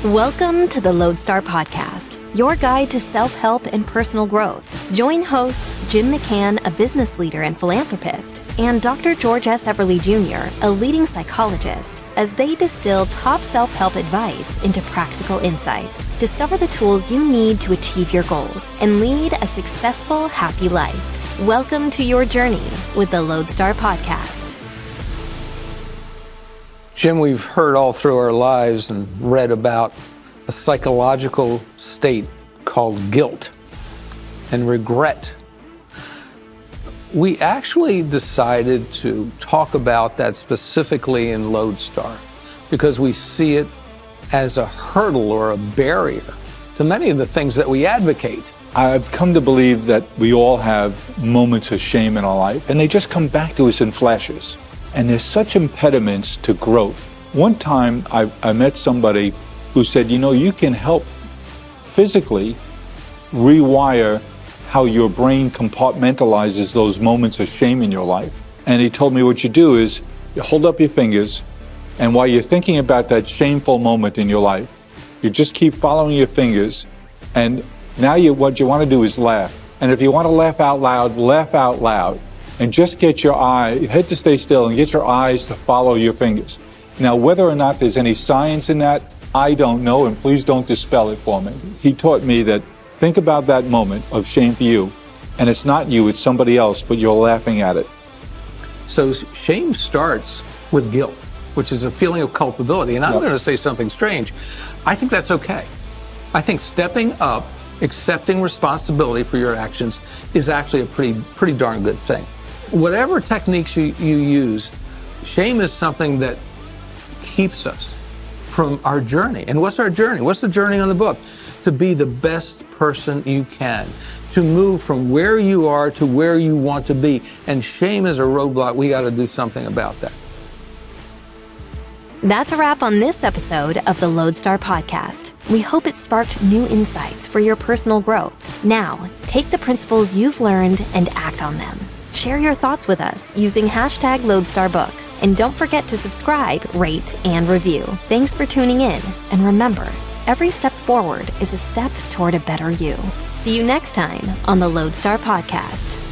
Welcome to the Lodestar Podcast, your guide to self-help and personal growth. Join hosts Jim McCann, a business leader and philanthropist, and Dr. George S. Everly Jr., a leading psychologist, as they distill top self-help advice into practical insights. Discover the tools you need to achieve your goals and lead a successful, happy life. Welcome to your journey with the Lodestar Podcast. Jim, we've heard all through our lives and read about a psychological state called guilt and regret. We actually decided to talk about that specifically in Lodestar because we see it as a hurdle or a barrier to many of the things that we advocate. I've come to believe that we all have moments of shame in our life, and they just come back to us in flashes. And there's such impediments to growth. One time I met somebody who said, you can help physically rewire how your brain compartmentalizes those moments of shame in your life. And he told me what you do is you hold up your fingers, and while you're thinking about that shameful moment in your life, you just keep following your fingers, and now what you want to do is laugh. And if you want to laugh out loud, and just get your head to stay still and get your eyes to follow your fingers. Now, whether or not there's any science in that, I don't know, and please don't dispel it for me. He taught me that think about that moment of shame for you, and it's not you, it's somebody else, but you're laughing at it. So shame starts with guilt, which is a feeling of culpability. And I'm going to say something strange. I think that's okay. I think stepping up, accepting responsibility for your actions is actually a pretty darn good thing. Whatever techniques you use, shame is something that keeps us from our journey. And what's our journey? What's the journey on the book? To be the best person you can, to move from where you are to where you want to be. And shame is a roadblock. We got to do something about that. That's a wrap on this episode of the Lodestar Podcast. We hope it sparked new insights for your personal growth. Now, take the principles you've learned and act on them. Share your thoughts with us using #LodestarBook. And don't forget to subscribe, rate, and review. Thanks for tuning in. And remember, every step forward is a step toward a better you. See you next time on the Lodestar Podcast.